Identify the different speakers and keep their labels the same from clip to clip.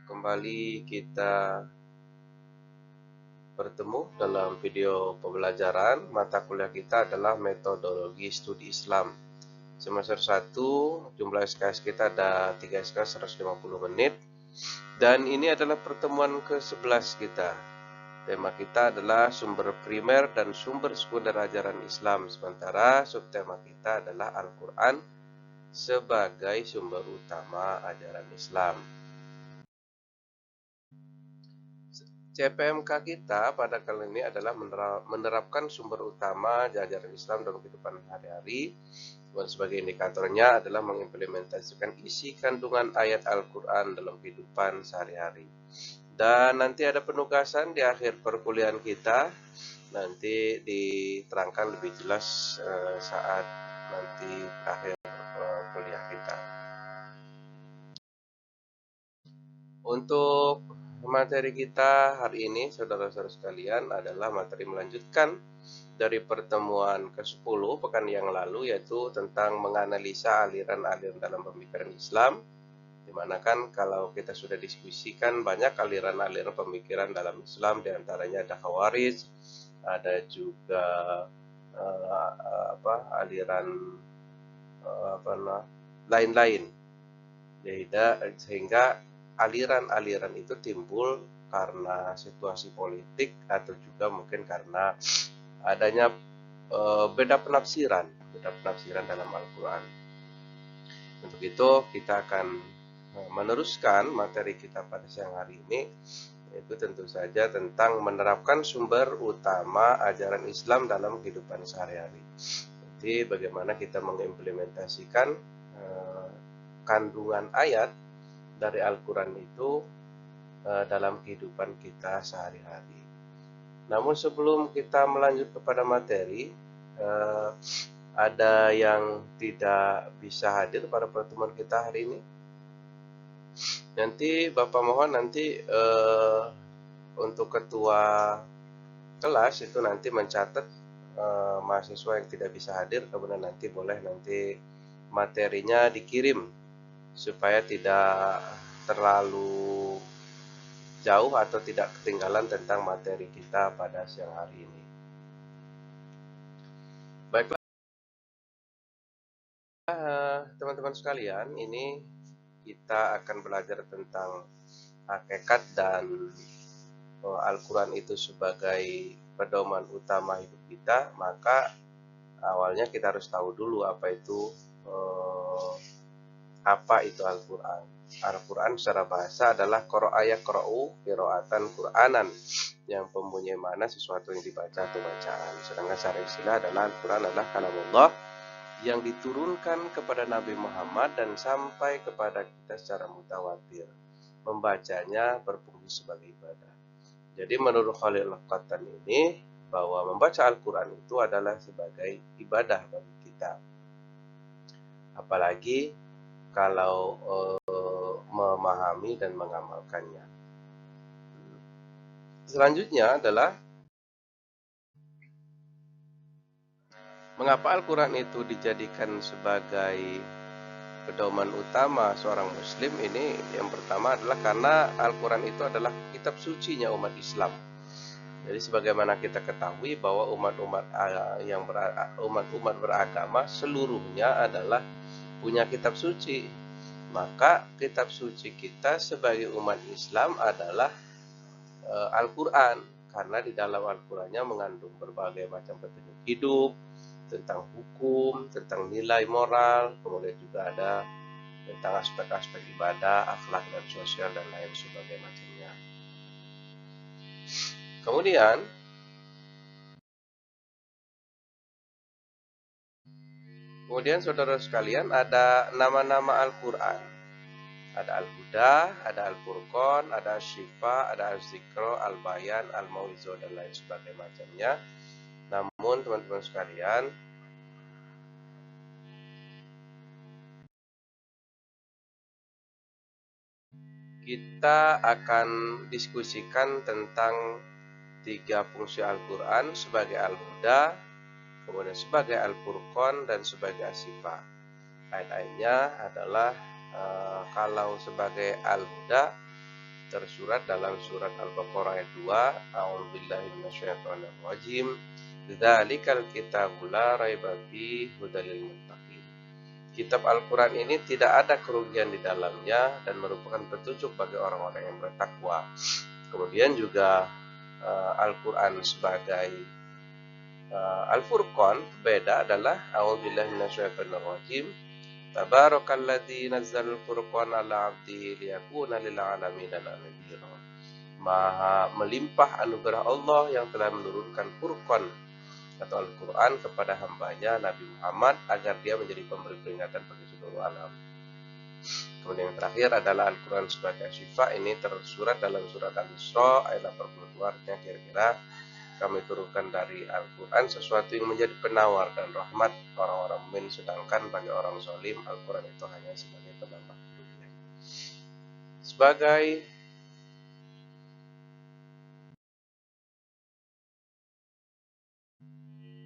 Speaker 1: kembali kita bertemu dalam video pembelajaran. Mata kuliah kita adalah metodologi studi Islam. Semester 1, jumlah SKS kita ada 3 SKS 150 menit. Dan ini adalah pertemuan ke-11 kita. Tema kita adalah sumber primer dan sumber sekunder ajaran Islam. Sementara subtema kita adalah Al-Quran sebagai sumber utama ajaran Islam. CPMK kita pada kali ini adalah menerapkan sumber utama ajaran Islam dalam kehidupan sehari-hari. Dan sebagai indikatornya adalah mengimplementasikan isi kandungan ayat Al-Quran dalam kehidupan sehari-hari. Dan nanti ada penugasan di akhir perkuliahan kita. Nanti diterangkan lebih jelas saat nanti akhir kuliah kita. Untuk materi kita hari ini, saudara-saudara sekalian, adalah materi melanjutkan dari pertemuan ke-10 pekan yang lalu, yaitu tentang menganalisa aliran-aliran dalam pemikiran Islam. Dimana kan kalau kita sudah diskusikan banyak aliran-aliran pemikiran dalam Islam, diantaranya ada Khawarij, ada juga aliran lain-lain, sehingga aliran-aliran itu timbul karena situasi politik atau juga mungkin karena adanya beda penafsiran dalam Al-Quran. Untuk itu kita akan meneruskan materi kita pada siang hari ini, yaitu tentu saja tentang menerapkan sumber utama ajaran Islam dalam kehidupan sehari-hari. Jadi bagaimana kita mengimplementasikan kandungan ayat dari Al-Quran itu dalam kehidupan kita sehari-hari. Namun sebelum kita melanjut kepada materi, ada yang tidak bisa hadir pada pertemuan kita hari ini. Nanti Bapak mohon untuk ketua kelas itu nanti mencatat mahasiswa yang tidak bisa hadir, kemudian nanti boleh materinya dikirim supaya tidak terlalu jauh atau tidak ketinggalan tentang materi kita pada siang hari ini. Baiklah, teman-teman sekalian, ini kita akan belajar tentang hakikat dan Al-Quran itu sebagai pedoman utama hidup kita. Maka awalnya kita harus tahu dulu apa itu Al-Quran. Al-Quran secara bahasa adalah qira'u qira'atan Qur'anan, yang mempunyai makna sesuatu yang dibaca atau bacaan. Sedangkan secara istilah adalah Al-Quran adalah kalamullah yang diturunkan kepada Nabi Muhammad dan sampai kepada kita secara mutawatir. Membacanya berfungsi sebagai ibadah. Jadi menurut Khalil Al-Qattan ini, bahwa membaca Al-Quran itu adalah sebagai ibadah bagi kita. Apalagi kalau memahami dan mengamalkannya. Selanjutnya adalah mengapa Al-Quran itu dijadikan sebagai pedoman utama seorang muslim. Ini yang pertama adalah karena Al-Quran itu adalah kitab sucinya umat Islam. Jadi sebagaimana kita ketahui bahwa umat beragama seluruhnya adalah punya kitab suci. Maka kitab suci kita sebagai umat Islam adalah Al-Quran, karena di dalam Al-Qurannya mengandung berbagai macam petunjuk hidup, tentang hukum, tentang nilai moral, kemudian juga ada tentang aspek-aspek ibadah, akhlak dan sosial dan lain sebagainya macamnya. Kemudian saudara sekalian, ada nama-nama Al-Quran. Ada Al-Huda, ada Al-Furqan, ada Al-Syifa, ada Al-Zikro, Al-Bayan, Al-Mau'izo dan lain sebagainya macamnya. Namun teman-teman sekalian, kita akan diskusikan tentang 3 fungsi Al-Quran sebagai Al-Huda, kemudian sebagai Al-Furqan, dan sebagai As-Syifa. Ayat-ayatnya adalah kalau sebagai Al-Huda tersurat dalam surat Al-Baqarah ayat 2, A'udzubillahi minasyaitonirrajim. Dzalikal kitabu la raiba fihi hudal lil muttaqin. Kitab Al-Quran ini tidak ada kerugian di dalamnya dan merupakan petunjuk bagi orang-orang yang bertakwa. Kemudian juga Al-Quran sebagai Al-Furqan beda adalah A'udzubillahi minasyaitonirrajim. Tabarakalladzi nazzalal furqana 'ala 'abdihi liyakuna lil 'alamin nadhira. Maha melimpah anugerah Allah yang telah menurunkan Furqan atau Al-Quran kepada hambanya Nabi Muhammad agar dia menjadi pemberi peringatan bagi seluruh alam. Kemudian yang terakhir adalah Al-Quran sebagai syifa. Ini tersurat dalam surat Al-Isra ayat 82. Artinya kira-kira kami turunkan dari Al-Quran sesuatu yang menjadi penawar dan rahmat orang-orang mukmin, sedangkan bagi orang zalim Al-Quran itu hanya sebagai penambah kerugian. Sebagai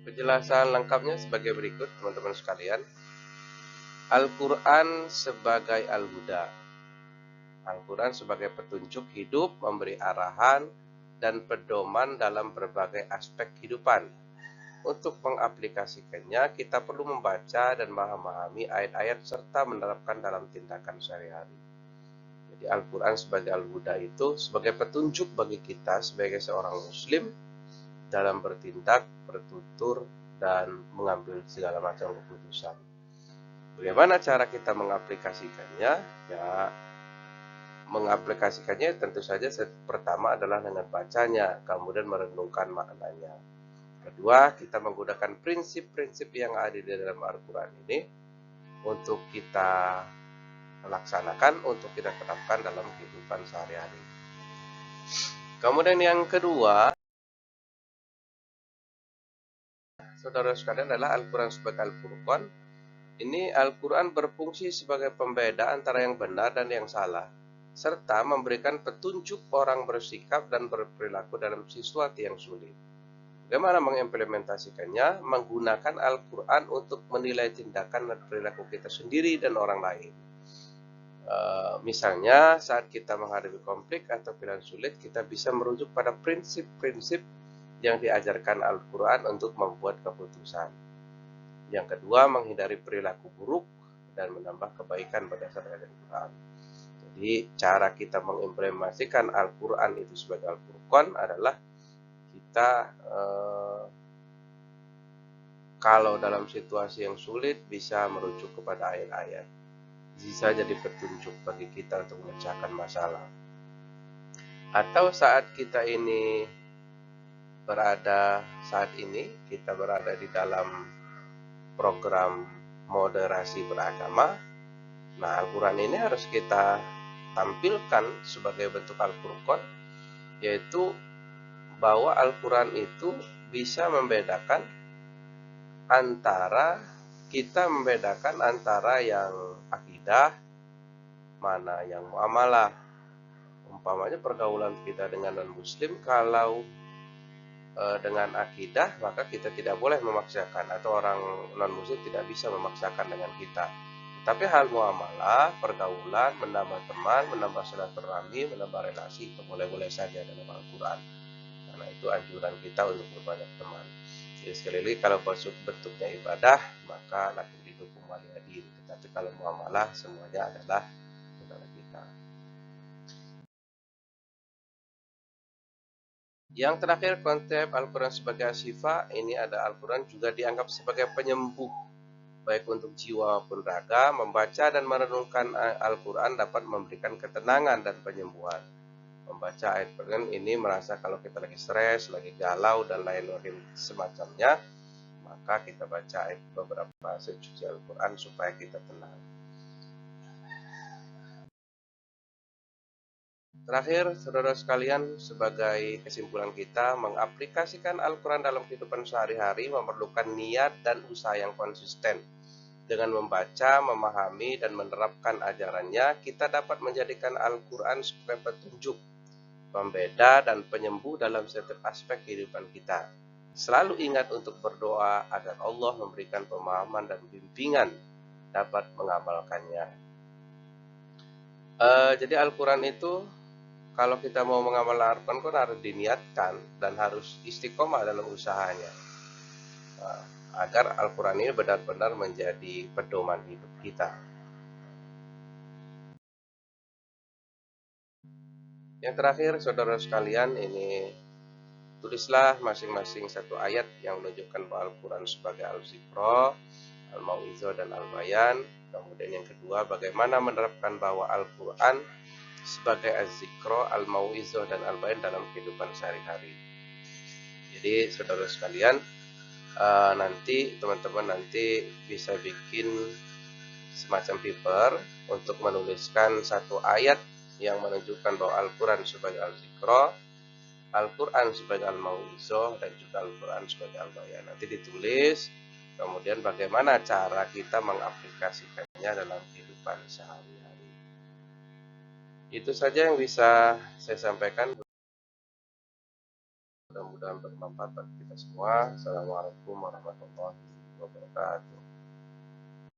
Speaker 1: penjelasan lengkapnya sebagai berikut, teman-teman sekalian. Al-Quran sebagai Al-Huda. Al-Quran sebagai petunjuk hidup, memberi arahan dan pedoman dalam berbagai aspek kehidupan. Untuk mengaplikasikannya, kita perlu membaca dan memahami ayat-ayat serta menerapkan dalam tindakan sehari-hari. Jadi Al-Quran sebagai Al-Huda itu sebagai petunjuk bagi kita sebagai seorang Muslim dalam bertindak, bertutur, dan mengambil segala macam keputusan. Bagaimana cara kita mengaplikasikannya? Ya, mengaplikasikannya tentu saja pertama adalah dengan bacanya, kemudian merenungkan maknanya. Kedua, kita menggunakan prinsip-prinsip yang ada di dalam Al-Quran ini untuk kita laksanakan, untuk kita terapkan dalam kehidupan sehari-hari. Kemudian yang kedua, saudara sekalian, adalah Al-Quran sebagai Al-Furqan. Ini Al-Quran berfungsi sebagai pembeda antara yang benar dan yang salah, serta memberikan petunjuk orang bersikap dan berperilaku dalam sesuatu yang sulit. Bagaimana mengimplementasikannya? Menggunakan Al-Quran untuk menilai tindakan dan perilaku kita sendiri dan orang lain. Misalnya saat kita menghadapi konflik atau pilihan sulit, kita bisa merujuk pada prinsip-prinsip yang diajarkan Al-Quran untuk membuat keputusan. Yang kedua, menghindari perilaku buruk dan menambah kebaikan berdasarkan Al-Quran. Jadi cara kita mengimplementasikan Al-Quran itu sebagai Al-Furqan adalah kita kalau dalam situasi yang sulit bisa merujuk kepada ayat-ayat, bisa jadi petunjuk bagi kita untuk memecahkan masalah. Atau saat kita ini kita berada di dalam program moderasi beragama, nah Al-Quran ini harus kita tampilkan sebagai bentuk Al-Furqan, yaitu bahwa Al-Quran itu bisa membedakan antara yang akidah, mana yang muamalah. Umpamanya pergaulan kita dengan non-muslim, kalau dengan akidah maka kita tidak boleh memaksakan, atau orang non-muslim tidak bisa memaksakan dengan kita. Tapi hal muamalah, pergaulan, menambah teman, menambah silaturahmi, menambah relasi, itu boleh-boleh saja dalam Al-Quran. Karena itu anjuran kita untuk berbanyak teman. Jadi sekali lagi, kalau bentuknya ibadah, maka lakum dinukum waliyadin. Tetapi kalau muamalah, semuanya adalah saudara kita. Yang terakhir, konsep Al-Quran sebagai syifa. Ini ada Al-Quran juga dianggap sebagai penyembuh, baik untuk jiwa maupun raga. Membaca dan merenungkan Al-Quran dapat memberikan ketenangan dan penyembuhan. Membaca ayat Quran ini merasa kalau kita lagi stres, lagi galau, dan lain-lain semacamnya, maka kita baca ayat beberapa suci Al-Quran supaya kita tenang. Terakhir, saudara sekalian, sebagai kesimpulan kita, mengaplikasikan Al-Quran dalam kehidupan sehari-hari memerlukan niat dan usaha yang konsisten. Dengan membaca, memahami, dan menerapkan ajarannya, kita dapat menjadikan Al-Quran sebagai petunjuk, pembeda, dan penyembuh dalam setiap aspek kehidupan kita. Selalu ingat untuk berdoa agar Allah memberikan pemahaman dan bimbingan dapat mengamalkannya. Jadi Al-Quran itu kalau kita mau mengamalkan Al-Quran kan harus diniatkan dan harus istiqomah dalam usahanya. Nah, agar Al-Quran ini benar-benar menjadi pedoman hidup kita. Yang terakhir, saudara sekalian, ini tulislah masing-masing satu ayat yang menunjukkan bahwa Al-Quran sebagai Al-Zikra, Al-Mau'izah, dan Al-Bayan. Kemudian yang kedua, bagaimana menerapkan bahwa Al-Quran sebagai Az-Zikra, Al-Mau'izah, dan Al-Bayan dalam kehidupan sehari-hari. Jadi saudara sekalian, nanti teman-teman nanti bisa bikin semacam paper untuk menuliskan satu ayat yang menunjukkan bahwa Al-Quran sebagai Al-Zikra, Al-Quran sebagai Al-Mau'izah, dan juga Al-Quran sebagai Al-Bayan. Nanti ditulis, kemudian bagaimana cara kita mengaplikasikannya dalam kehidupan sehari-hari. Itu saja yang bisa saya sampaikan. Mudah-mudahan bermanfaat bagi kita semua. Assalamualaikum warahmatullahi wabarakatuh.